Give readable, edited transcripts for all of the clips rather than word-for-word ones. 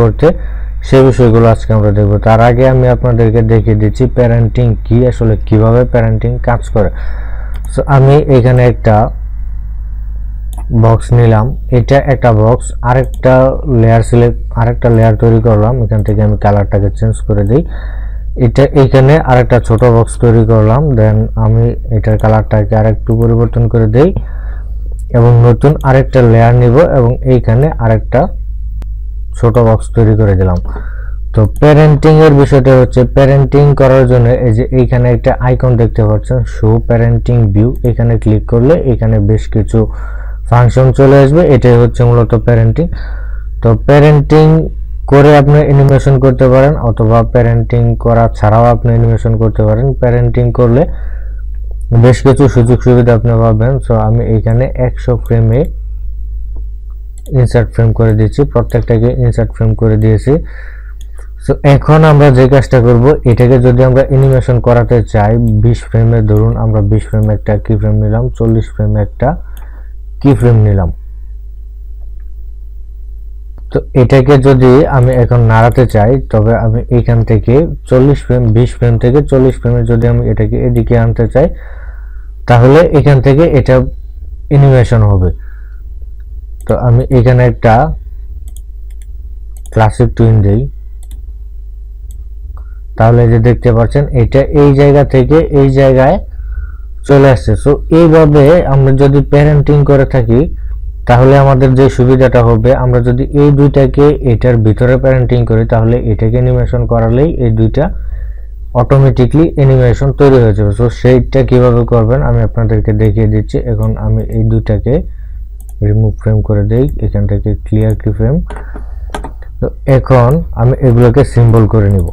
করতে, সেই বিষয়গুলো আজকে আমরা দেখব। তার আগে আমি আপনাদেরকে দেখিয়ে দিচ্ছি প্যারেন্টিং কি, আসলে কিভাবে প্যারেন্টিং কাজ করে। সো আমি এখানে একটা বক্স নিলাম, এটা একটা বক্স, আরেকটা লেয়ার তৈরি করলাম। এখান থেকে আমি কালারটাকে চেঞ্জ করে দিই। এটা এখানে আরেকটা ছোট বক্স তৈরি করলাম, দেন আমি এটার কালারটাকে আরেকটু পরিবর্তন করে দেই এবং নতুন আরেকটা লেয়ার নিব এবং এইখানে আরেকটা ছোট বক্স তৈরি করে দিলাম। তো প্যারেন্টিং এর বিষয়টা হচ্ছে, প্যারেন্টিং করার জন্য এই যে এইখানে একটা আইকন দেখতে পাচ্ছেন, শো প্যারেন্টিং ভিউ, এখানে ক্লিক করলে এখানে বেশ কিছু ফাংশন চলে আসবে। এটাই হচ্ছে মূলত প্যারেন্টিং। তো প্যারেন্টিং করে আপনি অ্যানিমেশন করতে পারেন অথবা প্যারেন্টিং করা ছাড়াও আপনি অ্যানিমেশন করতে পারেন। প্যারেন্টিং করলে বেশ কিছু সুযোগ সুবিধা আপনি পাবেন। সো আমি এখানে 100 ফ্রেমে ইনসার্ট ফ্রেম করে দিচ্ছি, প্রত্যেকটাকে ইনসার্ট ফ্রেম করে দিয়েছি। সো এখন আমরা যে কাজটা করব, এটাকে যদি আমরা অ্যানিমেশন করাতে চাই 20 ফ্রেমে, ধরুন আমরা 20 ফ্রেমে একটা কি ফ্রেম নিলাম, 40 ফ্রেমে একটা কি ফ্রেম নিলাম। তো এটাকে যদি আমি এখন নাড়াতে চাই, তবে আমি এখান থেকে 20 ফ্রেম থেকে 40 ফ্রেমে যদি আমি এটাকে এদিকে আনতে চাই, তাহলে এখান থেকে এটা অ্যানিমেশন হবে। তো আমি এখানে একটা ক্লাসিক টুইন দেই, তাহলে যে দেখতে পাচ্ছেন এটা এই জায়গা থেকে এই জায়গায় চলে আসছে। সো এইভাবে আমরা যদি প্যারেন্টিং করে থাকি, তাহলে আমাদের যে সুবিধাটা হবে, আমরা যদি এই দুইটাকে এটার ভিতরে প্যারেন্টিং করি, তাহলে এটাকে অ্যানিমেশন করালেই এই দুইটা অটোমেটিকলি অ্যানিমেশন তৈরি হয়ে যাবে। সো সেইটা কিভাবে করবেন আমি আপনাদেরকে দেখিয়ে দিচ্ছি। এখন আমি এই দুইটাকে রিমুভ ফ্রেম করে দেই, এখান থেকে ক্লিয়ার কি ফ্রেম। তো এখন আমি এগুলোকে সিম্বল করে নিব,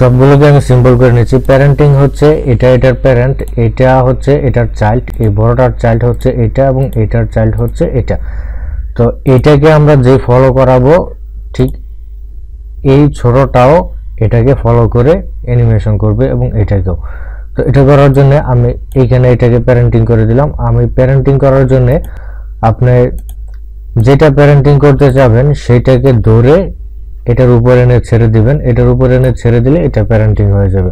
সবগুলোকে আমি সিম্বল করে নিচ্ছি। প্যারেন্টিং হচ্ছে এটা, এটার প্যারেন্ট, এটা হচ্ছে এটার চাইল্ড, এই বড়টার চাইল্ড হচ্ছে এটা এবং এটার চাইল্ড হচ্ছে এটা। তো এটাকে আমরা যে ফলো করাবো, ঠিক এই ছোটটাও এটাকে ফলো করে অ্যানিমেশন করবে এবং এটাকেও। তো এটা করার জন্য আমি এইখানে এটাকে প্যারেন্টিং করে দিলাম। আমি প্যারেন্টিং করার জন্য আপনি যেটা প্যারেন্টিং করতে চাবেন সেটাকে ধরে এটার উপরে এনে ছেড়ে দিবেন, এটার উপরে এনে ছেড়ে দিলে এটা প্যারেন্টিং হয়ে যাবে।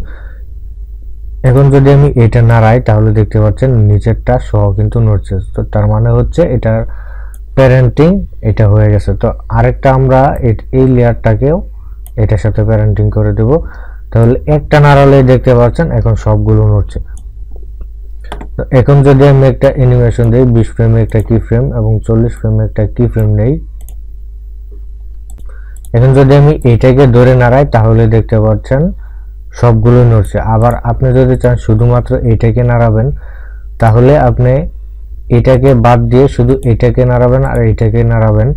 এখন যদি আমি এটা নাড়াই, তাহলে দেখতে পাচ্ছেন নিচেরটা সহ কিন্তু নড়ছে। তো তার মানে হচ্ছে এটার প্যারেন্টিং এটা হয়ে গেছে। তো আরেকটা আমরা এই লেয়ারটাকেও এটার সাথে প্যারেন্টিং করে দেব, তাহলে একটা নাড়ালে দেখতে পাচ্ছেন এখন সবগুলো নড়ছে। তো এখন যদি আমি একটা অ্যানিমেশন দেই, 20 ফ্রেমে একটা কি ফ্রেম এবং 40 ফ্রেমে একটা কি ফ্রেম নেই, এখন যদি আমি এটাকে ধরে নাড়াই, তাহলে দেখতে পাচ্ছেন সবগুলো নড়ছে। আবার আপনি যদি চান শুধুমাত্র এটাকে নাড়াবেন, তাহলে আপনি এটাকে বাদ দিয়ে শুধু এটাকে নাড়াবেন আর এটাকে নাড়াবেন।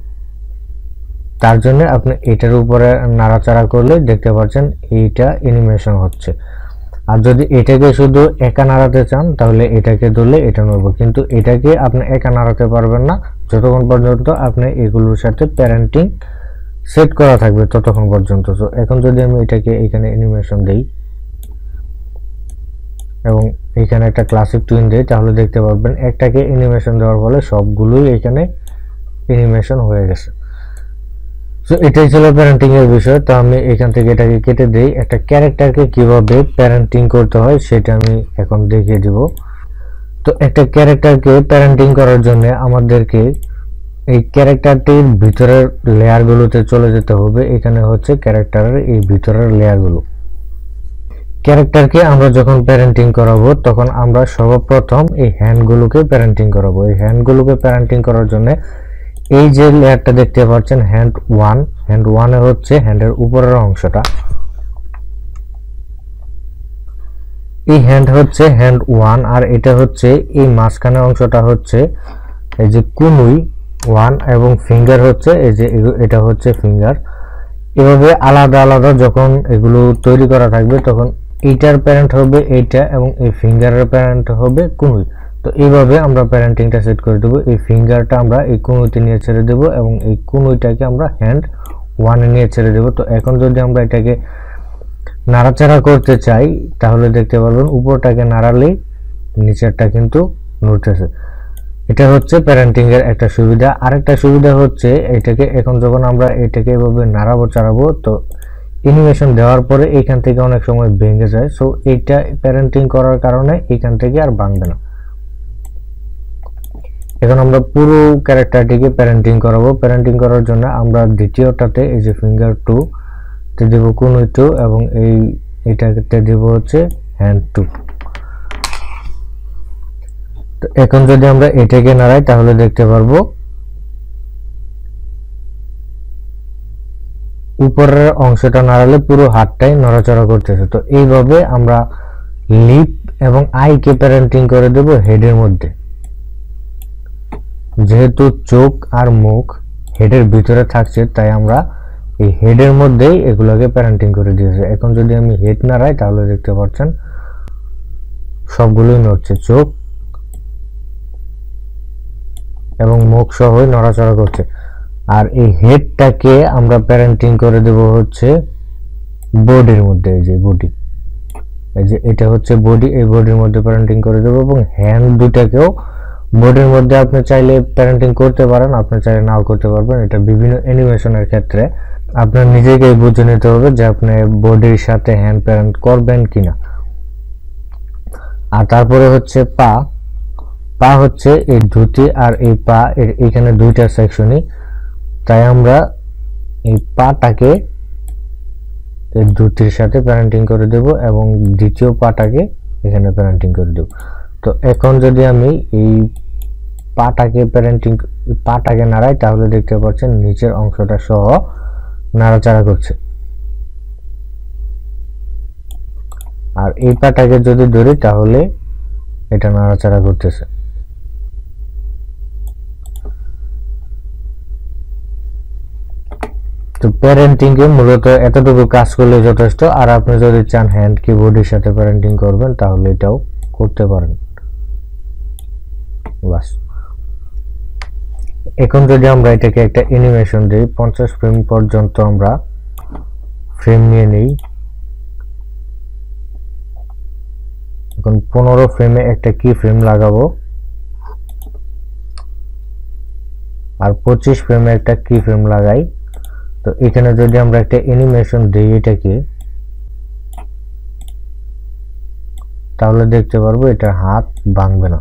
তার জন্য আপনি এটার উপরে নাড়াচাড়া করলে দেখতে পাচ্ছেন এইটা অ্যানিমেশন হচ্ছে। আর যদি এটাকে শুধু একা নাড়াতে চান, তাহলে এটাকে ধরলে এটা নড়বে, কিন্তু এটাকে আপনি একা নাড়াতে পারবেন না যতক্ষণ পর্যন্ত আপনি এগুলোর সাথে প্যারেন্টিং সেট করা থাকবে ততক্ষণ পর্যন্ত। তো এখন যদি আমি এটাকে এখানে অ্যানিমেশন দেই এবং এখানে একটা ক্লাসিক টুইন দেই, তাহলে দেখতে পারবেন একটাকে অ্যানিমেশন দেওয়ার ফলে সবগুলোই এখানে অ্যানিমেশন হয়ে গেছে। সো এটাই ছিল প্যারেন্টিং এর বিষয়। তো আমি এখান থেকে এটাকে কেটে দেই। একটা ক্যারেক্টারকে কিভাবে প্যারেন্টিং করতে হয় সেটা আমি এখন দেখিয়ে দিব। তো একটা ক্যারেক্টারকে প্যারেন্টিং করার জন্য আমাদেরকে এই ক্যারেক্টারটির ভিতরের লেয়ারগুলোতে চলে যেতে হবে। এখানে হচ্ছে ক্যারেক্টারের এই ভিতরের লেয়ারগুলো। ক্যারেক্টারকে আমরা যখন প্যারেন্টিং করাবো, তখন আমরা সর্বপ্রথম এই হ্যান্ডগুলোকে প্যারেন্টিং করাবো। এই হ্যান্ডগুলোকে প্যারেন্টিং করার জন্য এই যে লেয়ারটা দেখতে পাচ্ছেন হ্যান্ড 1, হ্যান্ড 1 হচ্ছে হ্যান্ডের উপরের অংশটা, এই হ্যান্ড হচ্ছে হ্যান্ড 1, আর এটা হচ্ছে এই মাঝখানের অংশটা হচ্ছে এই যে কুনুই 1 এবং ফিঙ্গার হচ্ছে এই যে এটা হচ্ছে ফিঙ্গার। এভাবে আলাদা আলাদা যখন এগুলো তৈরি করা থাকবে, তখন এইটার প্যারেন্ট হবে এইটা এবং এই ফিঙ্গারের প্যারেন্ট হবে কুনুই। তো এইভাবে আমরা প্যারেন্টিংটা সেট করে দেবো। এই ফিঙ্গারটা আমরা এই কুনুইতে নিয়ে ছেড়ে দেবো এবং এই কুনুইটাকে আমরা হ্যান্ড 1 এ নিয়ে ছেড়ে দেবো। তো এখন যদি আমরা এটাকে নাড়াচাড়া করতে চাই, তাহলে দেখতে পারবেন উপরটাকে নাড়ালেই নিচেরটা কিন্তু নড়তেছে। এটা হচ্ছে প্যারেন্টিং এর একটা সুবিধা। আরেকটা সুবিধা হচ্ছে এটাকে এখন যখন আমরা এটাকে এভাবে নাড়াবো চাড়াবো তো অ্যানিমেশন দেওয়ার পরে এখান থেকে অনেক সময় ভেঙে যায়, সো এইটা প্যারেন্টিং করার কারণে এখান থেকে আর ভাঙবে না। এখন আমরা পুরো ক্যারেক্টারটিকে প্যারেন্টিং করাবো। প্যারেন্টিং করার জন্য আমরা দ্বিতীয়টাতে এই যে ফিঙ্গার 2 তে দেব কুনুই 2 এবং এটাতে দেব হচ্ছে হ্যান্ড 2। তো এখন যদি আমরা এটাকে নাড়াই তাহলে দেখতে পারবো উপরের অংশটা নাড়ালে পুরো হাতটাই নড়াচড়া করতেছে। তো এইভাবে আমরা লিপ এবং আইকে প্যারেন্টিং করে দেব হেডের মধ্যে। যেহেতু চোখ আর মুখ হেডের ভিতরে থাকছে তাই আমরা এই হেডের মধ্যেই এগুলোকে প্যারেন্টিং করে দিয়েছি। এখন যদি আমি হেড নাড়াই তাহলে দেখতে পাচ্ছেন সবগুলোই নড়ছে, চোখ এবং মুখ সহই নড়াচড়া করছে। আর এই হেডটাকে আমরা প্যারেন্টিং করে দেব হচ্ছে বডির মধ্যে। এই যে বডি, এই যে এটা হচ্ছে বডি, এই বডির মধ্যে প্যারেন্টিং করে দেব এবং হ্যান্ড দুটাকেও বডির মধ্যে আপনি চাইলে প্যারেন্টিং করতে পারেন, আপনি চাইলে নাও করতে পারবেন। এটা বিভিন্ন অ্যানিমেশনের ক্ষেত্রে আপনার নিজেকেই বুঝে নিতে হবে যে আপনি বডির সাথে হ্যান্ড প্যারেন্ট করবেন কিনা। আর তারপরে হচ্ছে পা। পা হচ্ছে এই ধুতি আর এই পা এখানে দুইটা সেকশনই, তাই আমরা এই পাটাকে এই ধুতির সাথে প্যারেন্টিং করে দেব এবং দ্বিতীয় পাটাকে এখানে প্যারেন্টিং করে দেব। তো এখন যদি আমি এই পাটাকে নাড়াই তাহলে দেখতে পাচ্ছেন নিচের অংশটা সহ নাড়াচাড়া করছে। আর এই পাটাকে যদি ধরি তাহলে এটা নাড়াচাড়া করতেছে। তো প্যারেন্টিং এ মূলত এতটুকু কাজ করলে যথেষ্ট। আর আপনি যদি চান হ্যান্ড কি বডির সাথে প্যারেন্টিং করবেন তাহলে এটাও করতে পারেন। বাস। এখন যদি আমরা এটাকে একটা অ্যানিমেশন দেই 50 ফ্রেম পর্যন্ত আমরা ফ্রেম নিয়ে নেই। এখন 15 ফ্রেমে একটা কি ফ্রেম লাগাবো আর 25 ফ্রেমে একটা কি ফ্রেম লাগাই। তো এখানে যদি আমরা একটা অ্যানিমেশন দেই এটাকে, তাহলে দেখতে পারবো এটা হাত ভাঙবে না।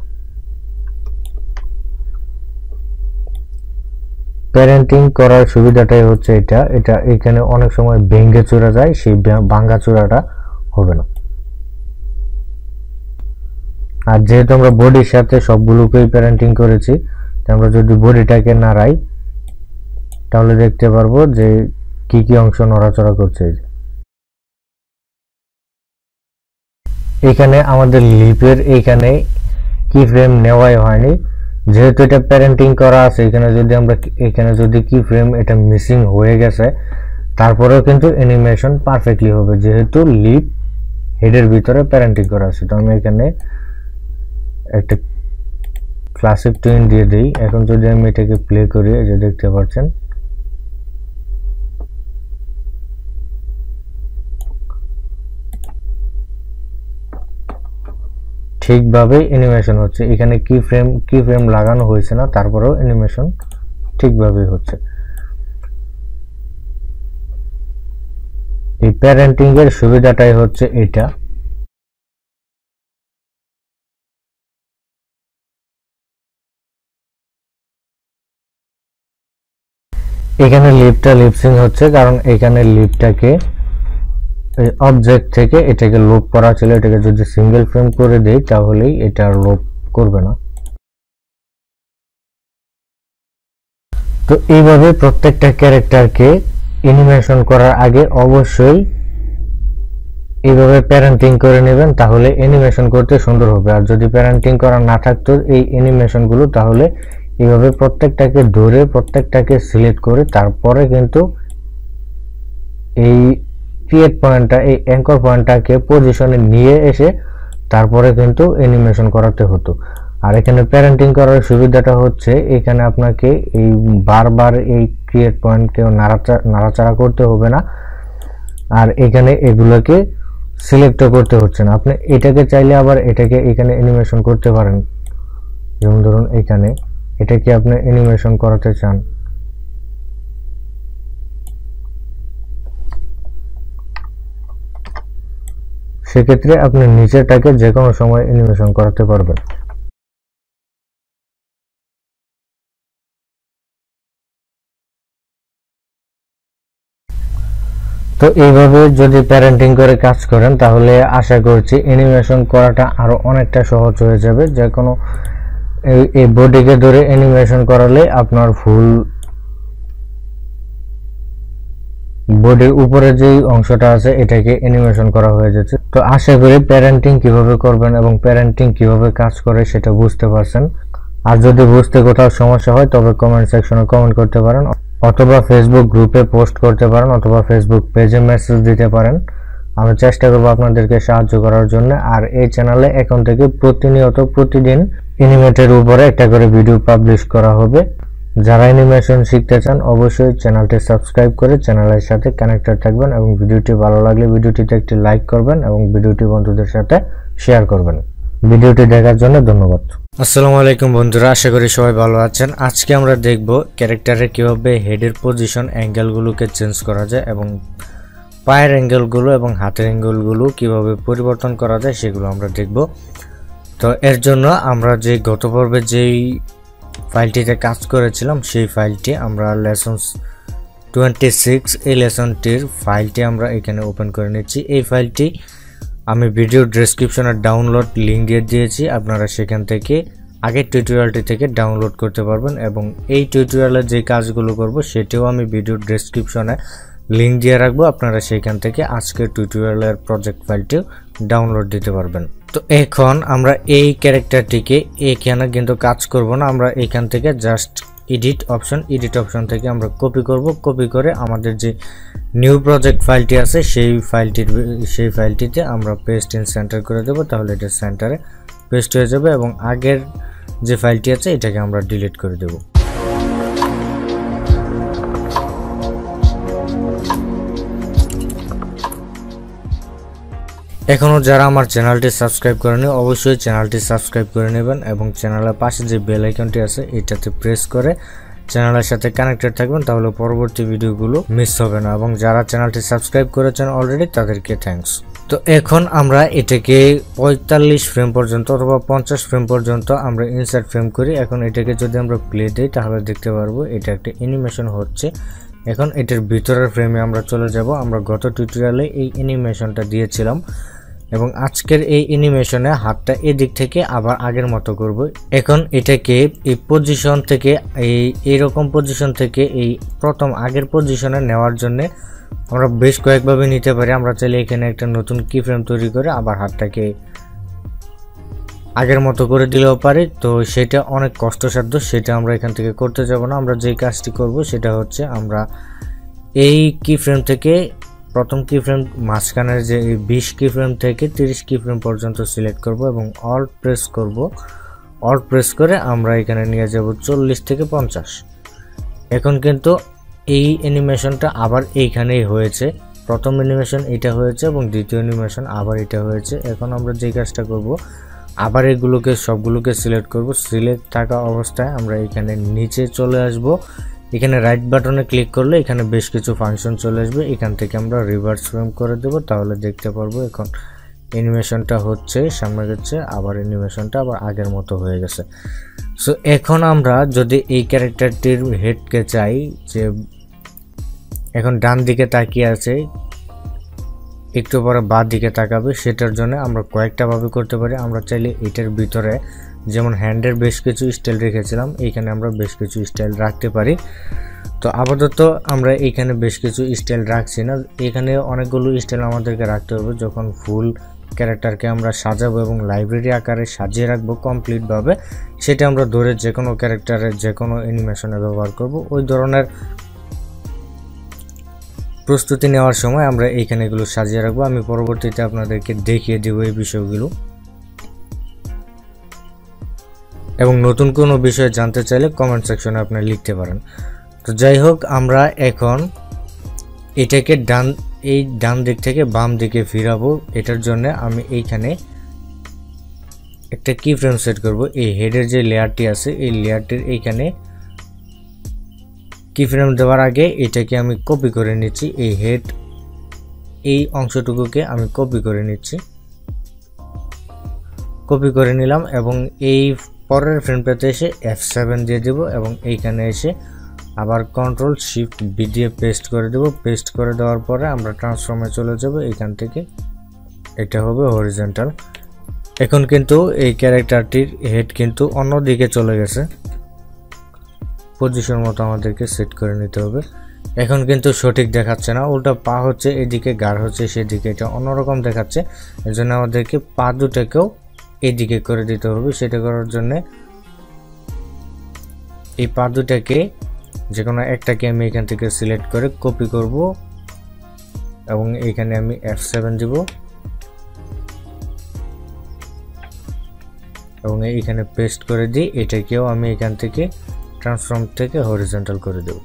প্যারেন্টিং করার সুবিধাটাই হচ্ছে এটা এখানে অনেক সময় ভেঙে চুরা যায়, সেই ভাঙা চূড়াটা হবে না। আর যেহেতু আমরা বডির সাথে সবগুলোকেই প্যারেন্টিং করেছি, আমরা যদি বডিটাকে নাড়াই তাহলে দেখতে পারবো যে কি কি অংশ নড়াচড়া করছে। এখানে আমাদের লিপের এইখানে কি ফ্রেম নেওয়াই হয়নি, যেহেতু এটা প্যারেন্টিং করা আছে। এখানে যদি কি ফ্রেম এটা মিসিং হয়ে গেছে তারপরেও কিন্তু অ্যানিমেশন পারফেক্টলি হবে, যেহেতু লিপ হেডের ভিতরে প্যারেন্টিং করা আছে। তো আমি এখানে একটা ক্লাসিক টুইন দিয়ে দিই। এখন যদি আমি এটাকে প্লে করি, এই যে দেখতে পাচ্ছেন ঠিকভাবে অ্যানিমেশন হচ্ছে। এখানে কি ফ্রেম লাগানো হয়েছে না, তারপরেও অ্যানিমেশন ঠিকভাবে হচ্ছে। এই প্যারেন্টিং এর সুবিধাটাই হচ্ছে এটা। এখানে লিপটা লিপসিং হচ্ছে কারণ এখানে লিপটাকে অবজেক্ট থেকে এটাকে লোপ করা ছিল। এটাকে যদি সিঙ্গেল ফ্রেম করে দেই তাহলেই এটা লোপ করবে না। তো এইভাবে প্রত্যেকটা ক্যারেক্টারকে অ্যানিমেশন করার আগে অবশ্যই এইভাবে প্যারেন্টিং করে নেবেন, তাহলে অ্যানিমেশন করতে সুন্দর হবে। আর যদি প্যারেন্টিং করা না থাকতো এই অ্যানিমেশনগুলো, তাহলে এইভাবে প্রত্যেকটাকে ধরে প্রত্যেকটাকে সিলেক্ট করে তারপরে কিন্তু এই ক্রিয়েট পয়েন্টটা, এই অ্যাঙ্কর পয়েন্টটাকে পজিশনে নিয়ে এসে তারপরে কিন্তু অ্যানিমেশন করাতে হতো। আর এখানে প্যারেন্টিং করার সুবিধাটা হচ্ছে এখানে আপনাকে এই বারবার এই ক্রিয়েট পয়েন্টকেও নাড়াচাড়া করতে হবে না, আর এখানে এগুলোকে সিলেক্টও করতে হচ্ছে না। আপনি এটাকে চাইলে আবার এটাকে এখানে অ্যানিমেশন করতে পারেন, যেমন ধরুন এখানে এটা কি আপনি অ্যানিমেশন করাতে চান, সেক্ষেত্রে আপনি নিচেরটাকে যে কোনো সময় অ্যানিমেশন করাতে পারবেন। তো এইভাবে যদি প্যারেন্টিং করে কাজ করেন তাহলে আশা করছি অ্যানিমেশন করাটা আরো অনেকটা সহজ হয়ে যাবে। যে কোনো এই বডিকে ধরে অ্যানিমেশন করালে আপনার ফুল বডির উপরে যে অংশটা আছে এটাকে অ্যানিমেশন করা হয়ে যাচ্ছে। তো আশা করি প্যারেন্টিং কিভাবে করবেন এবং প্যারেন্টিং কিভাবে কাজ করে সেটা বুঝতে পারছেন। আর যদি বুঝতে কোথাও সমস্যা হয় তবে কমেন্ট সেকশনে কমেন্ট করতে পারেন, অথবা ফেসবুক গ্রুপে পোস্ট করতে পারেন, অথবা ফেসবুক পেজে মেসেজ দিতে পারেন। আমি চেষ্টা করব আপনাদেরকে সাহায্য করার জন্য। আর এই চ্যানেলে এখন থেকে প্রতিনিয়ত প্রতিদিন অ্যানিমেটের উপরে একটা করে ভিডিও পাবলিশ করা হবে। যারা অ্যানিমেশন শিখতে চান অবশ্যই চ্যানেলটি সাবস্ক্রাইব করে চ্যানেলের সাথে কানেক্টেড থাকবেন এবং ভিডিওটি ভালো লাগলে ভিডিওটিতে একটি লাইক করবেন এবং ভিডিওটি বন্ধুদের সাথে শেয়ার করবেন। ভিডিওটি দেখার জন্য ধন্যবাদ। আসসালামু আলাইকুম বন্ধুরা, আশা করি সবাই ভালো আছেন। আজকে আমরা দেখব ক্যারেক্টারে কিভাবে হেডের পজিশন অ্যাঙ্গেলগুলোকে চেঞ্জ করা যায় এবং পায়ের অ্যাঙ্গেলগুলো এবং হাতের অ্যাঙ্গেলগুলো কিভাবে পরিবর্তন করা যায় সেগুলো আমরা দেখব। তো এর জন্য আমরা যে গত পর্বে যেই ফাইলটিতে কাজ করেছিলাম সেই ফাইলটি আমরা লেসনস 26 এই লেসনটির ফাইলটি আমরা এখানে ওপেন করে নিচ্ছি। এই ফাইলটি আমি ভিডিও ডেসক্রিপশনে ডাউনলোড লিঙ্ক দিয়ে দিয়েছি, আপনারা সেখান থেকে আগের টিউটোরিয়ালটি থেকে ডাউনলোড করতে পারবেন এবং এই টিউটোরিয়ালে যে কাজগুলো করব সেটিও আমি ভিডিও ডেসক্রিপশনে লিঙ্ক দিয়ে রাখবো, আপনারা সেখান থেকে আজকের টিউটোরিয়ালের প্রজেক্ট ফাইলটিও ডাউনলোড দিতে পারবেন। তো এখন আমরা এই ক্যারেক্টারটিকে এখানে কিন্তু কাজ করব না, আমরা এখান থেকে জাস্ট এডিট অপশন থেকে আমরা কপি করব। কপি করে আমাদের যে নিউ প্রজেক্ট ফাইলটি আছে সেই ফাইলটিতে আমরা পেস্ট ইন সেন্টার করে দেব, তাহলে এটা সেন্টারে পেস্ট হয়ে যাবে এবং আগের যে ফাইলটি আছে এটাকে আমরা ডিলিট করে দেব। এখনও যারা আমার চ্যানেলটি সাবস্ক্রাইব করেনি অবশ্যই চ্যানেলটি সাবস্ক্রাইব করে নেবেন এবং চ্যানেলের পাশে যে বেল আইকনটি আছে এটাতে প্রেস করে চ্যানেলের সাথে কানেক্টেড থাকবেন, তাহলে পরবর্তী ভিডিওগুলো মিস হবে না। এবং যারা চ্যানেলটি সাবস্ক্রাইব করেছেন অলরেডি তাদেরকে থ্যাঙ্কস। তো এখন আমরা এটাকে 45 ফ্রেম পর্যন্ত অথবা 50 ফ্রেম পর্যন্ত আমরা ইনসার্ট ফ্রেম করি। এখন এটাকে যদি আমরা প্লে দিই তাহলে দেখতে পারবো এটা একটা অ্যানিমেশন হচ্ছে। এখন এটার ভিতরের ফ্রেমে আমরা চলে যাব। আমরা গত টিউটোরিয়ালে এই অ্যানিমেশনটা দিয়েছিলাম এবং আজকের এই অ্যানিমেশনে হাতটা এদিক থেকে আবার আগের মতো করব। এখন এটাকে এই পজিশন থেকে এইরকম পজিশন থেকে এই প্রথম আগের পজিশনে নেওয়ার জন্য আমরা বেশ কয়েকভাবে নিতে পারি। আমরা চাইলে এখানে একটা নতুন কি ফ্রেম তৈরি করে আবার হাতটাকে আগের মতো করে দিলেও পারি। তো সেটা অনেক কষ্টসাধ্য, সেটা আমরা এখান থেকে করতে যাব না। আমরা যেই কাজটি করব সেটা হচ্ছে আমরা এই কি ফ্রেম থেকে প্রথম কি ফ্রেম মাঝখানের যে 20 কি ফ্রেম থেকে 30 কি ফ্রেম পর্যন্ত সিলেক্ট করব এবং অল্ট প্রেস করব। অল্ট প্রেস করে আমরা এখানে নিয়ে যাব 40 থেকে 50। এখন কিন্তু এই অ্যানিমেশনটা আবার এইখানেই হয়েছে। প্রথম অ্যানিমেশন এটা হয়েছে এবং দ্বিতীয় অ্যানিমেশন আবার এটা হয়েছে। এখন আমরা যে কাজটা করব আবার এগুলোকে সবগুলোকে সিলেক্ট করব। সিলেক্ট থাকা অবস্থায় আমরা এখানে নিচে চলে আসব। এখানে রাইট বাটনে ক্লিক করলে এখানে বেশ কিছু ফাংশন চলে আসবে, এখান থেকে আমরা রিভার্স ফ্রেম করে দেব, তাহলে দেখতে পারবো এখন অ্যানিমেশনটা হচ্ছে সামনে যাচ্ছে, আবার অ্যানিমেশনটা আবার আগের মতো হয়ে গেছে। সো এখন আমরা যদি এই ক্যারেক্টারটির হেডকে চাই যে এখন ডান দিকে তাকিয়ে আছে একটু পরে বাঁ দিকে তাকাবে, সেটার জন্য আমরা কয়েকটা ভাবে করতে পারি। আমরা চাইলে এটার ভিতরে যেমন হ্যান্ডের বেশ কিছু স্টাইল রেখেছিলাম, এইখানে আমরা বেশ কিছু স্টাইল রাখতে পারি। তো আপাতত আমরা এইখানে বেশ কিছু স্টাইল রাখছি না, এখানে অনেকগুলো স্টাইল আমাদেরকে রাখতে হবে যখন ফুল ক্যারেক্টারকে আমরা সাজাবো এবং লাইব্রেরি আকারে সাজিয়ে রাখবো কমপ্লিটভাবে। সেটা আমরা ধরে যে কোনো ক্যারেক্টারের যে কোনো অ্যানিমেশনে ব্যবহার করব। ওই ধরনের প্রস্তুতি নেওয়ার সময় আমরা এইখানে এগুলো সাজিয়ে রাখবো। আমি পরবর্তীতে আপনাদেরকে দেখিয়ে দেবো এই বিষয়গুলো। এবং নতুন কোনো বিষয় জানতে চাইলে কমেন্ট সেকশনে আপনি লিখতে পারেন। তো যাই হোক, আমরা এখন এটাকে ডান দিক থেকে বাম দিকে ফিরাবো। এটার জন্য আমি এইখানে একটা কি ফ্রেম সেট করব। এই হেডের যে লেয়ারটি আছে এই লেয়ারটির এইখানে কি ফ্রেম দেওয়ার আগে এটাকে আমি কপি করে নিচ্ছি। এই হেড এই অংশটুকুকে আমি কপি করে নিচ্ছি, কপি করে নিলাম এবং এই পরের ফ্রেমটাতে এসে F7 দিয়ে দেব এবং এইখানে এসে আবার কন্ট্রোল শিফট বি দিয়ে পেস্ট করে দেব। পেস্ট করে দেওয়ার পরে আমরা ট্রান্সফর্মে চলে যাব। এইখান থেকে এটা হবে হরিজন্টাল। এখন কিন্তু এই ক্যারেক্টারটির হেড কিন্তু অন্য দিকে চলে গেছে, পজিশন মতো আমাদেরকে সেট করে নিতে হবে। এখন কিন্তু সঠিক দেখাচ্ছে না, উল্টা পা হচ্ছে এদিকে, গাড় হচ্ছে সেদিকে, এটা অন্যরকম দেখাচ্ছে। এর জন্য আমাদেরকে পা দুটাকেও এদিকে করে দিতে হবে। সেটা করার জন্য এই পা দুটাকে যে কোনো একটাকে আমি এখান থেকে সিলেক্ট করে কপি করব এবং এইখানে আমি F7 দিব এবং এইখানে পেস্ট করে দিই। এটাকেও আমি এখান থেকে ট্রান্সফর্ম থেকে হরিজন্টাল করে দেব।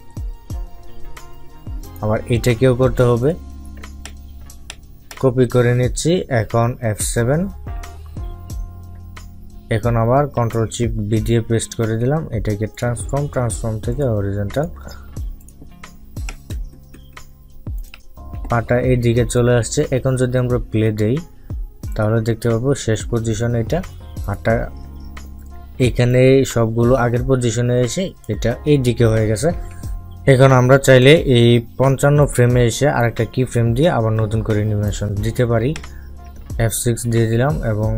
আবার এটাকেও করতে হবে, কপি করে নিচ্ছি। এখন F7, এখন আবার কন্ট্রোল শিফট বি দিয়ে পেস্ট করে দিলাম। এটাকে ট্রান্সফর্ম থেকে হরিজন্টাল। পাটা এই দিকে চলে আসছে। এখন যদি আমরা প্লে দেই তাহলে দেখতে পাবো শেষ পজিশনে এটা, হাতটা এখানে সবগুলো আগের পজিশনে এসে এটা এই দিকে হয়ে গেছে। এখন আমরা চাইলে এই 55 ফ্রেমে এসে আরেকটা কি ফ্রেম দিয়ে আবার নতুন করে অ্যানিমেশন দিতে পারি। F6 দিয়ে দিলাম এবং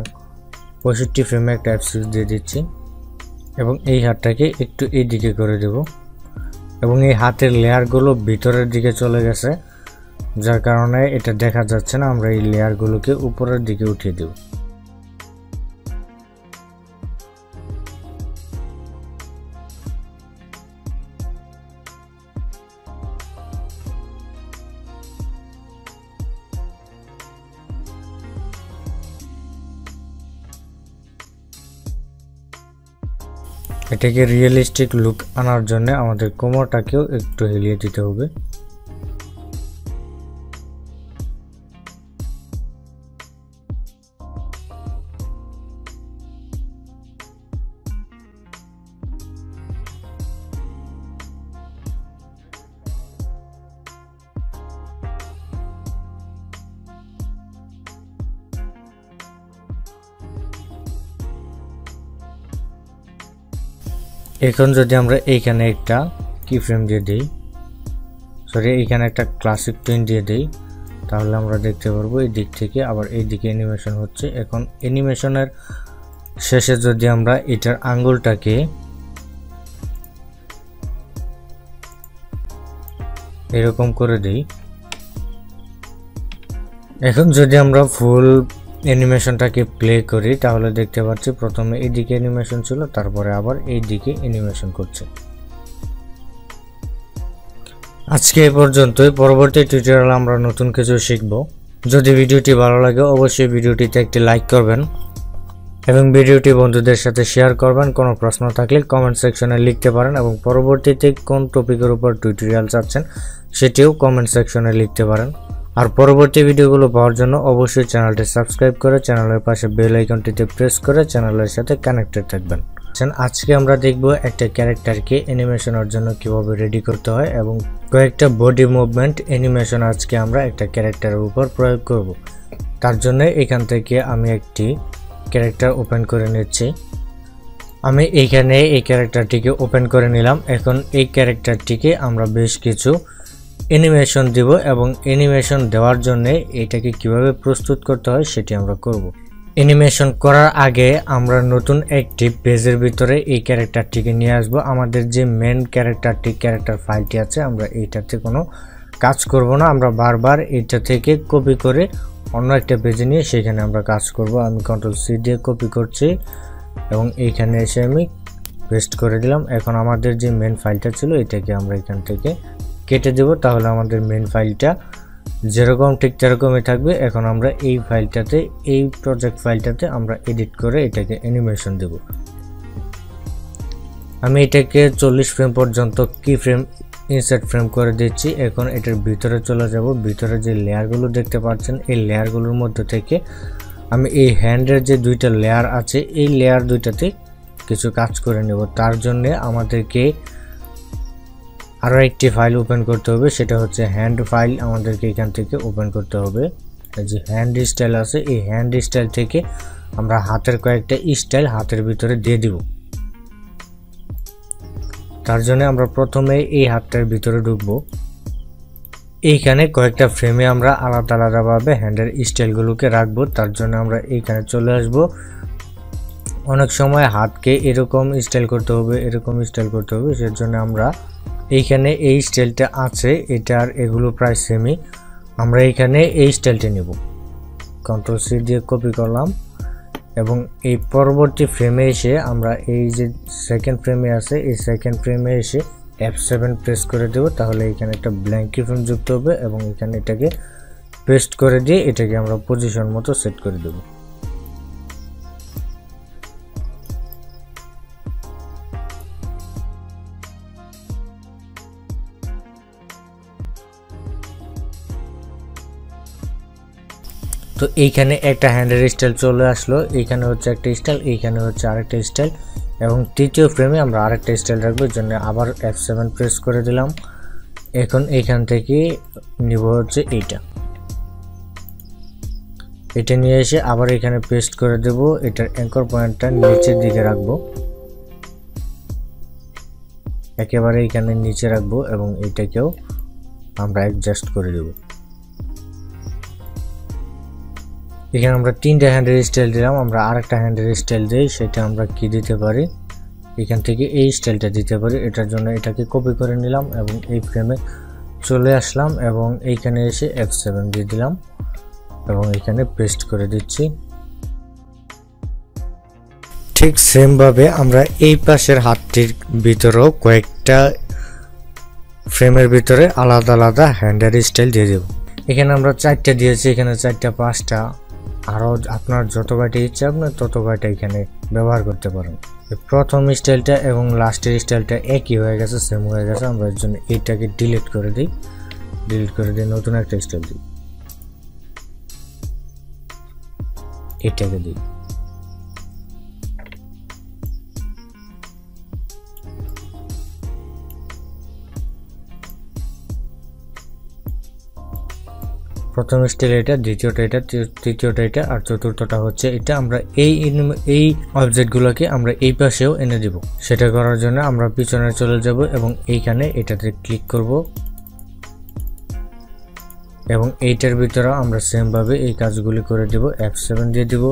65 ফ্রেমে একটা F6 দিয়ে দিচ্ছি এবং এই হাতটাকে একটু এই দিকে করে দেব এবং এই হাতের লেয়ারগুলো ভিতরের দিকে চলে গেছে, যার কারণে এটা দেখা যাচ্ছে না। আমরা এই লেয়ারগুলোকে উপরের দিকে উঠিয়ে দেব। এটাকে রিয়েলিস্টিক লুক আনার জন্য আমাদের কোমরটাকেও একটু হিলিয়ে দিতে হবে। এখন যদি আমরা এইখানে একটা কি ফ্রেম দিয়ে দিই, এইখানে একটা ক্লাসিক টুইন দিয়ে দিই, তাহলে আমরা দেখতে পারবো এই দিক থেকে আবার এই দিকে অ্যানিমেশন হচ্ছে। এখন অ্যানিমেশনের শেষে যদি আমরা এটার আঙ্গুলটাকে এরকম করে দিই, এখন যদি আমরা ফুল অ্যানিমেশনটাকে প্লে করি তাহলে দেখতে পাচ্ছি প্রথমে এইদিকে অ্যানিমেশন ছিল, তারপরে আবার এই দিকে অ্যানিমেশন করছে। আজকে এই পর্যন্তই। পরবর্তী টিউটোরিয়ালে আমরা নতুন কিছু শিখব। যদি ভিডিওটি ভালো লাগে অবশ্যই ভিডিওটিতে একটি লাইক করবেন এবং ভিডিওটি বন্ধুদের সাথে শেয়ার করবেন। কোনো প্রশ্ন থাকলে কমেন্ট সেকশনে লিখতে পারেন এবং পরবর্তীতে কোন টপিকের উপর টিউটোরিয়াল চাচ্ছেন সেটিও কমেন্ট সেকশনে লিখতে পারেন। আর পরবর্তী ভিডিওগুলো পাওয়ার জন্য অবশ্যই চ্যানেলটি সাবস্ক্রাইব করে চ্যানেলের পাশে বেল আইকনটিতে প্রেস করে চ্যানেলের সাথে কানেক্টেড থাকবেন। আজকে আমরা দেখব একটা ক্যারেক্টারকে অ্যানিমেশনের জন্য কিভাবে রেডি করতে হয় এবং কয়েকটা বডি মুভমেন্ট অ্যানিমেশন আজকে আমরা একটা ক্যারেক্টারের উপর প্রয়োগ করব। তার জন্য এখান থেকে আমি একটি ক্যারেক্টার ওপেন করে নিচ্ছি। আমি এইখানে এই ক্যারেক্টারটিকে ওপেন করে নিলাম। এখন এই ক্যারেক্টারটিকে আমরা বেশ কিছু অ্যানিমেশন দিব এবং অ্যানিমেশন দেওয়ার জন্য এটাকে কিভাবে প্রস্তুত করতে হয় সেটি আমরা করব। অ্যানিমেশন করার আগে আমরা নতুন একটি পেজের ভিতরে এই ক্যারেক্টারটিকে নিয়ে আসব। আমাদের যে মেন ক্যারেক্টার ফাইলটি আছে আমরা এইটাতে কোনো কাজ করব না, আমরা বারবার এটা থেকে কপি করে অন্য একটা পেজে নিয়ে সেখানে আমরা কাজ করব। আমি কন্ট্রোল সি দিয়ে কপি করছি এবং এইখানে এসে আমি পেস্ট করে দিলাম। এখন আমাদের যে মেন ফাইলটা ছিল এটাকে আমরা এখান থেকে কেটে দেব, তাহলে আমাদের মেন ফাইলটা যেরকম ঠিক সেরকমই থাকবে। এখন আমরা এই ফাইলটাতে, এই প্রজেক্ট ফাইলটাতে আমরা এডিট করে এটাকে অ্যানিমেশন দেব। আমি এটাকে 40 ফ্রেম পর্যন্ত কি ফ্রেম ইনসার্ট ফ্রেম করে দিচ্ছি। এখন এটার ভিতরে চলে যাব। ভিতরে যে লেয়ারগুলো দেখতে পাচ্ছেন এই লেয়ারগুলোর মধ্যে থেকে আমি এই হ্যান্ডের যে দুইটা লেয়ার আছে এই লেয়ার দুইটাতে কিছু কাজ করে নেব। তার জন্য আমাদেরকে আরও একটি ফাইল ওপেন করতে হবে, সেটা হচ্ছে হ্যান্ড ফাইল। আমাদেরকে এখান থেকে ওপেন করতে হবে। যে হ্যান্ড স্টাইল আছে এই হ্যান্ড স্টাইল থেকে আমরা হাতের কয়েকটা স্টাইল হাতের ভিতরে দিয়ে দিব। তার জন্য আমরা প্রথমে এই হাতটার ভিতরে ঢুকবো। এইখানে কয়েকটা ফ্রেমে আমরা আলাদা আলাদাভাবে হ্যান্ডের স্টাইলগুলোকে রাখবো। তার জন্য আমরা এইখানে চলে আসব। অনেক সময় হাতকে এরকম স্টাইল করতে হবে, এরকম স্টাইল করতে হবে, সেজন্য আমরা এইখানে এই স্টাইলটা আছে এটার এগুলো প্রায় সেমই। আমরা এইখানে এই স্টাইলটা নেব, কন্ট্রোল সি দিয়ে কপি করলাম এবং এই পরবর্তী ফ্রেমে এসে আমরা এই যে সেকেন্ড ফ্রেমে আছে এই সেকেন্ড ফ্রেমে এসে F7 প্রেস করে দেব। তাহলে এখানে একটা ব্ল্যাঙ্ক ফ্রেম যুক্ত হবে এবং এখানে এটাকে পেস্ট করে দিয়ে এটাকে আমরা পজিশন মতো সেট করে দেব। তো এইখানে একটা হ্যান্ডের স্টাইল চলে আসলো, এইখানে হচ্ছে একটা স্টাইল, এইখানে হচ্ছে আরেকটা স্টাইল এবং তৃতীয় ফ্রেমে আমরা আরেকটা স্টাইল রাখবো। এর জন্য আবার F7 প্রেস করে দিলাম। এখন এইখান থেকে নিব হচ্ছে এটা নিয়ে এসে আবার এখানে পেস্ট করে দেব। এটার অ্যাঙ্কর পয়েন্টটা নিচের দিকে রাখবো, একেবারে এখানে নিচে রাখবো এবং এটাকেও আমরা অ্যাডজাস্ট করে দেব। এখানে আমরা তিনটা হ্যান্ডের স্টাইল দিলাম। আমরা আরেকটা হ্যান্ডের স্টাইল দিই, সেটা আমরা কি দিতে পারি, এখান থেকে এই স্টাইলটা দিতে পারি। এটার জন্য এটাকে কপি করে নিলাম এবং এই ফ্রেমে চলে আসলাম এবং এইখানে এসে F7 দিয়ে দিলাম এবং এখানে পেস্ট করে দিচ্ছি। ঠিক সেম ভাবে আমরা এই পাশের হাতটির ভিতরেও কয়েকটা ফ্রেমের ভিতরে আলাদা আলাদা হ্যান্ডের স্টাইল দিয়ে দেব। এখানে আমরা 4টা দিয়েছি, এখানে 4টা 5টা, আরও আপনার যত কয়টা ইচ্ছা আপনার তত কয়টা এখানে ব্যবহার করতে পারেন। প্রথম স্টাইলটা এবং লাস্টের স্টাইলটা একই হয়ে গেছে, সেম হয়ে গেছে। আমরা এর জন্য এইটাকে ডিলিট করে দিই, নতুন একটা স্টাইল দিই, এটাকে দিই। প্রথম স্টাইল এটা, দ্বিতীয়টা এটা, তৃতীয়টা এটা আর চতুর্থটা হচ্ছে এটা। আমরা এই অবজেক্টগুলোকে আমরা এই পাশেও এনে দিব। সেটা করার জন্য আমরা পিছনে চলে যাব এবং এইখানে এটাতে ক্লিক করব এবং এইটার ভিতরে আমরা সেম ভাবে এই কাজগুলি করে দিব। F7 দিয়ে দিব।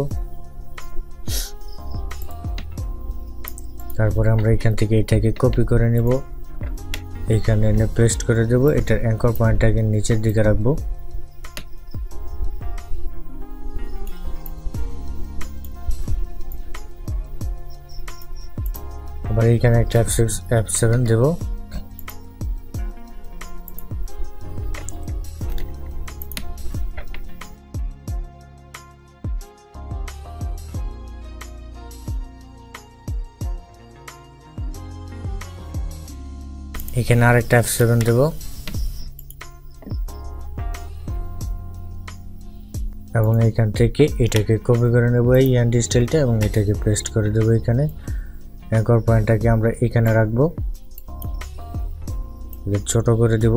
তারপরে আমরা এখান থেকে এটাকে কপি করে নিব, এইখানে এনে পেস্ট করে দেব। এটার অ্যাঙ্কর পয়েন্টটাকে নিচের দিকে রাখবো। আবার এইখানে একটা F7 দেব। এখানে আরেকটা F7 দেব এবং এইখান থেকে এটাকে কপি করে নেব এই হ্যান্ড স্টাইলটা এবং এটাকে পেস্ট করে দেব। এখানে অ্যাঙ্কর পয়েন্টটাকে আমরা এখানে রাখবো, ছোট করে দেব।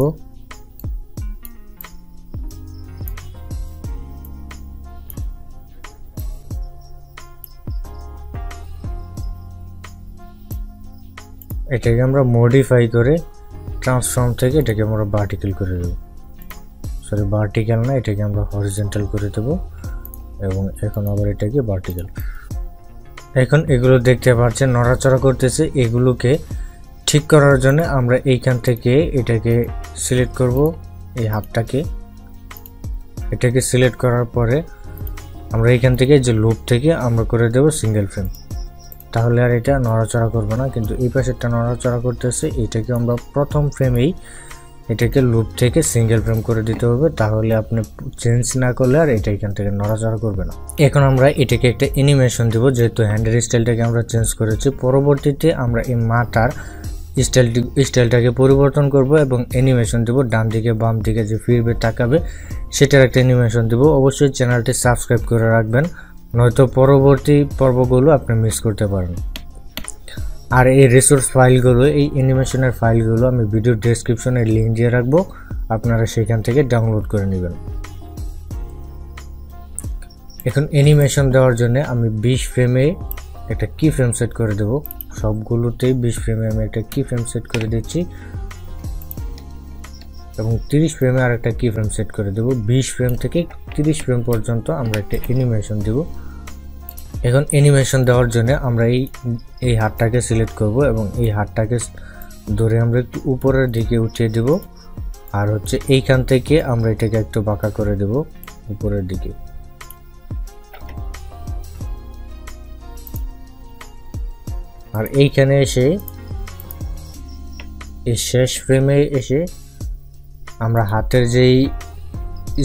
এটাকে আমরা মডিফাই করে ট্রান্সফর্ম থেকে এটাকে আমরা ভার্টিক্যাল করে দেব, সরি ভার্টিক্যাল না, এটাকে আমরা হরিজন্টাল করে দেব এবং এখন আবার এটাকে ভার্টিক্যাল। এখন এগুলো দেখতে পাচ্ছেন নড়াচড়া করতেছে, এগুলোকে ঠিক করার জন্য আমরা এইখান থেকে এটাকে সিলেক্ট করব, এই হাতটাকে এটাকে সিলেক্ট করার পরে আমরা এইখান থেকে যে লুপ থেকে আমরা করে দেব সিঙ্গেল ফ্রেম, তাহলে আর এটা নড়াচড়া করবে না। কিন্তু এই পাশেরটা নড়াচড়া করতেছে, এটাকে আমরা প্রথম ফ্রেমেই এটাকে লুপ থেকে সিঙ্গেল ফ্রেম করে দিতে হবে, তাহলে আপনি চেঞ্জ না করলে আর এটা এখান থেকে নড়াচড়া করবে না। এখন আমরা এটাকে একটা অ্যানিমেশন দেব, যেহেতু হ্যান্ডের স্টাইলটাকে আমরা চেঞ্জ করেছি। পরবর্তীতে আমরা এই মাথার স্টাইলটাকে পরিবর্তন করব এবং অ্যানিমেশন দেব, ডান দিকে বাম দিকে যে ফিরবে তাকাবে সেটার একটা অ্যানিমেশন দেব। অবশ্যই চ্যানেলটি সাবস্ক্রাইব করে রাখবেন নয়তো পরবর্তী পর্বগুলো আপনি মিস করতে পারেন। আর এই রিসোর্স ফাইলগুলো, এই অ্যানিমেশনের ফাইলগুলো আমি ভিডিও ডেসক্রিপশনে লিঙ্ক দিয়ে রাখবো, আপনারা সেখান থেকে ডাউনলোড করে নেবেন। এখন অ্যানিমেশন দেওয়ার জন্য আমি 20 ফ্রেমে একটা কি ফ্রেম সেট করে দেব। সবগুলোতেই 20 ফ্রেমে আমি একটা কি ফ্রেম সেট করে দিচ্ছি এবং 30 ফ্রেমে আর একটা কি ফ্রেম সেট করে দেব। 20 ফ্রেম থেকে 30 ফ্রেম পর্যন্ত আমরা একটা অ্যানিমেশন দেব। এখন অ্যানিমেশন দেওয়ার জন্য আমরা এই হাতটাকে সিলেক্ট করব এবং এই হাতটাকে ধরে আমরা একটু উপরের দিকে উঠিয়ে দেব। আর হচ্ছে এইখান থেকে আমরা এটাকে একটু বাঁকা করে দেব উপরের দিকে। আর এইখানে এসে এই শেষ ফ্রেমে এসে আমরা হাতের যেই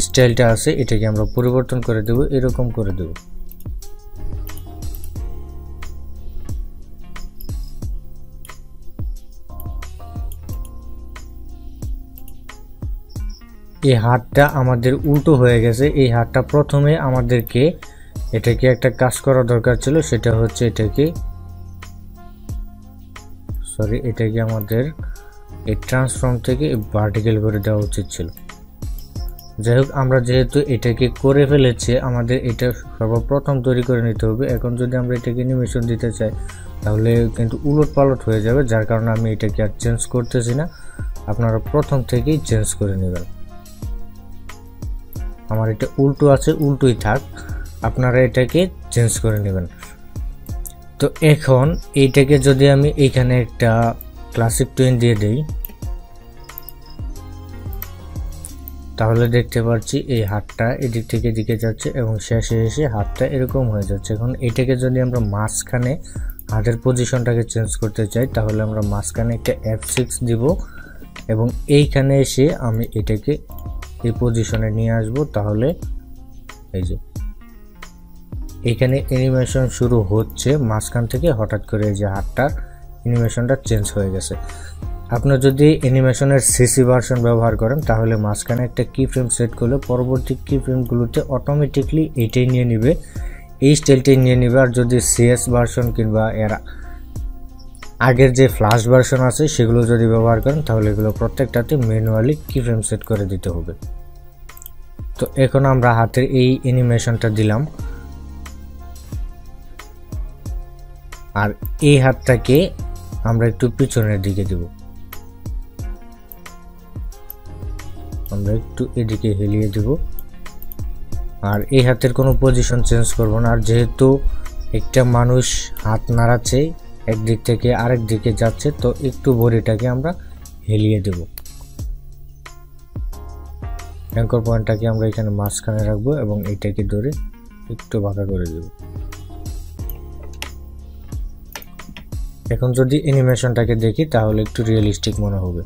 স্টাইলটা আছে এটাকে আমরা পরিবর্তন করে দেব, এরকম করে দেব। এই হাতটা আমাদের উল্টো হয়ে গেছে। এই হাতটা প্রথমে আমাদেরকে এটাকে একটা কাজ করা দরকার ছিল, সেটা হচ্ছে এটাকে আমাদের এই ট্রান্সফর্ম থেকে ভার্টিক্যাল করে দেওয়া উচিত ছিল। যাই হোক, আমরা যেহেতু এটাকে করে ফেলেছি, আমাদের এটা সর্বপ্রথম তৈরি করে নিতে হবে। এখন যদি আমরা এটাকে অ্যানিমেশন দিতে চাই তাহলে কিন্তু উলট পালট হয়ে যাবে, যার কারণে আমি এটাকে আর চেঞ্জ করতেছি না। আপনারা প্রথম থেকেই চেঞ্জ করে নেবেন। আমার এটা উল্টো আছে, উল্টোই থাক, আপনারা এটাকে চেঞ্জ করে নেবেন। তো এখন এইটাকে যদি আমি এইখানে একটা ক্লাসিক টুইন দিয়ে দেই তাহলে দেখতে পাচ্ছি এই হাতটা এদিক থেকে এদিকে যাচ্ছে এবং শেষে এসে হাতটা এরকম হয়ে যাচ্ছে। এখন এটাকে যদি আমরা মাঝখানে হাতের পজিশনটাকে চেঞ্জ করতে চাই তাহলে আমরা মাঝখানে একটা F6 দিব এবং এইখানে এসে আমি এটাকে এই পজিশনে নিয়ে আসব। তাহলে এই যে এখানে অ্যানিমেশন শুরু হচ্ছে মাঝখান থেকে, হঠাৎ করে এই যে হাতটার অ্যানিমেশনটা চেঞ্জ হয়ে গেছে। আপনারা যদি অ্যানিমেশনের সিসি ভার্সন ব্যবহার করেন তাহলে মাঝখানে একটা কি ফ্রেম সেট করলে পরবর্তী কি ফ্রেমগুলোতে অটোমেটিকলি এইটাই নিয়ে নেবে, এই স্টাইলটাই নিয়ে নেবে। আর যদি সিএস ভার্সন কিংবা এর আগের যে ফ্ল্যাশ ভার্সন আছে সেগুলো যদি ব্যবহার করেন তাহলে এগুলো প্রত্যেকটাতে ম্যানুয়ালি কি ফ্রেম সেট করে দিতে হবে। তো এখন আমরা হাতের এই অ্যানিমেশনটা দিলাম আর এই হাতটাকে আমরা একটু পিছনের দিকে দেব, আমরা একটু এদিকে হেলিয়ে দেব। আর এই হাতের কোনো পজিশন চেঞ্জ করব না। আর যেহেতু একটা মানুষ হাত নাড়াচ্ছে একদিক থেকে আরেক দিকে যাচ্ছে, তো একটু বডিটাকে আমরা হেলিয়ে দেব। অ্যাঙ্কর পয়েন্টটাকে আমরা এখানে মাঝখানে রাখবো এবং এইটাকে ধরে একটু বাঁকা করে দেব। এখন যদি অ্যানিমেশনটাকে দেখি তাহলে একটু রিয়েলিস্টিক মনে হবে।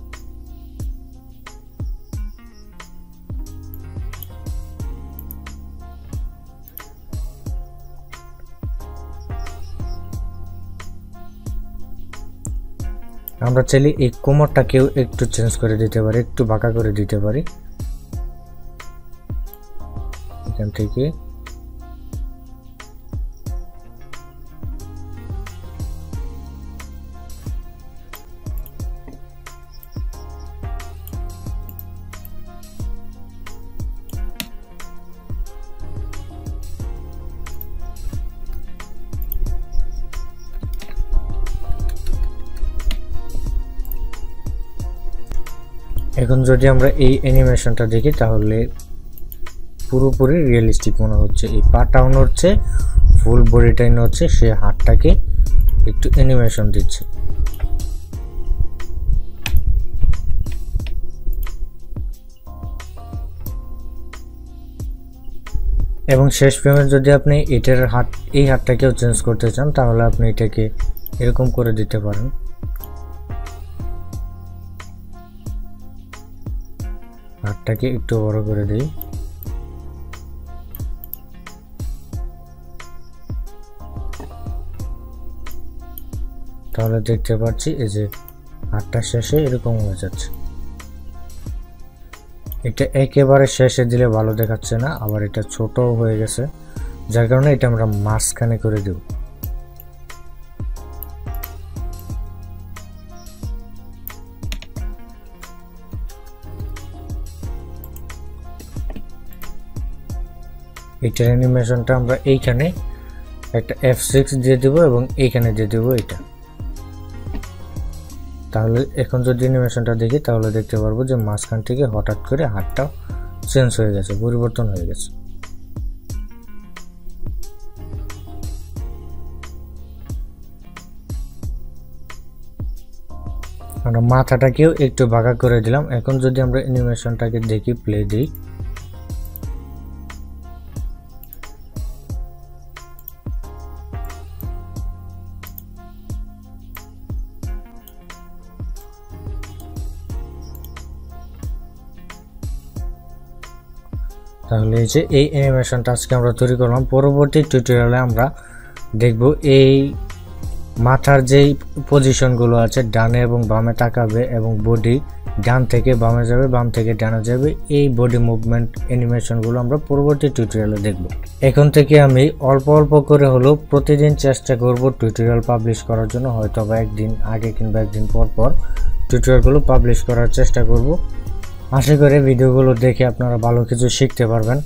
আমরা চাইলে এই কোমরটাকেও একটু চেঞ্জ করে দিতে পারি, একটু বাঁকা করে দিতে পারি। এখান থেকে এখন যদি আমরা এই অ্যানিমেশনটা দেখি তাহলে পুরোপুরি রিয়েলিস্টিক মনে হচ্ছে। এই পাটাও নড়ছে, ফুল বডিটাই নড়ছে, সে হাতটাকে একটু অ্যানিমেশন দিচ্ছে। এবং শেষ ফ্রেমে যদি আপনি এই হাতটাকেও চেঞ্জ করতে চান তাহলে আপনি এটাকে এরকম করে দিতে পারেন। হাতটাকে একটু বড় করে দিই। তাহলে দেখতে পাচ্ছি এই যে হাতটা শেষে এরকম হয়ে যাচ্ছে। এটা একেবারে শেষে দিলে ভালো দেখাচ্ছে না, আবার এটা ছোট হয়ে গেছে, যার কারণে এটা আমরা মাঝখানে করে দেব। এইটার অ্যানিমেশনটা আমরা এইখানে একটা F6 দিয়ে দেব এবং এইখানে দিয়ে দেব এটা। তাহলে এখন যদি অ্যানিমেশনটা দেখি তাহলে দেখতে পারবো যে মাঝখান থেকে হঠাৎ করে হাতটা চেঞ্জ হয়ে গেছে, পরিবর্তন হয়ে গেছে। আমরা মাথাটাকেও একটু বাঁকা করে দিলাম। এখন যদি আমরা অ্যানিমেশনটাকে দেখি, প্লে দিই, তাহলে এই যে এই অ্যানিমেশনটা আজকে আমরা তৈরি করলাম। পরবর্তী টিউটোরিয়ালে আমরা দেখব এই মাথার যেই পজিশনগুলো আছে, ডানে এবং বামে তাকাবে এবং বডি ডান থেকে বামে যাবে, বাম থেকে ডানে যাবে, এই বডি মুভমেন্ট অ্যানিমেশনগুলো আমরা পরবর্তী টিউটোরিয়ালে দেখব। এখন থেকে আমি অল্প অল্প করে হলেও প্রতিদিন চেষ্টা করব টিউটোরিয়াল পাবলিশ করার জন্য। হয়তো বা একদিন আগে কিংবা একদিন পর পর টিউটোরিয়ালগুলো পাবলিশ করার চেষ্টা করব। আশা করি ভিডিওগুলো দেখে আপনারা ভালো কিছু শিখতে পারবেন।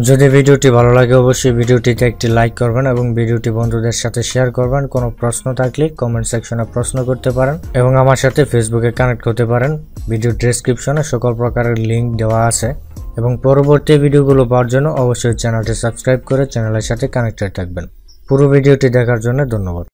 যদি ভিডিওটি ভালো লাগে অবশ্যই ভিডিওটিতে একটি লাইক করবেন এবং ভিডিওটি বন্ধুদের সাথে শেয়ার করবেন। কোনো প্রশ্ন থাকলে কমেন্ট সেকশনে প্রশ্ন করতে পারেন এবং আমার সাথে ফেসবুকে কানেক্ট করতে পারেন। ভিডিও ডেসক্রিপশনে সকল প্রকারের লিঙ্ক দেওয়া আছে এবং পরবর্তী ভিডিওগুলো পাওয়ার জন্য অবশ্যই চ্যানেলটি সাবস্ক্রাইব করে চ্যানেলের সাথে কানেক্টেড থাকবেন। পুরো ভিডিওটি দেখার জন্য ধন্যবাদ।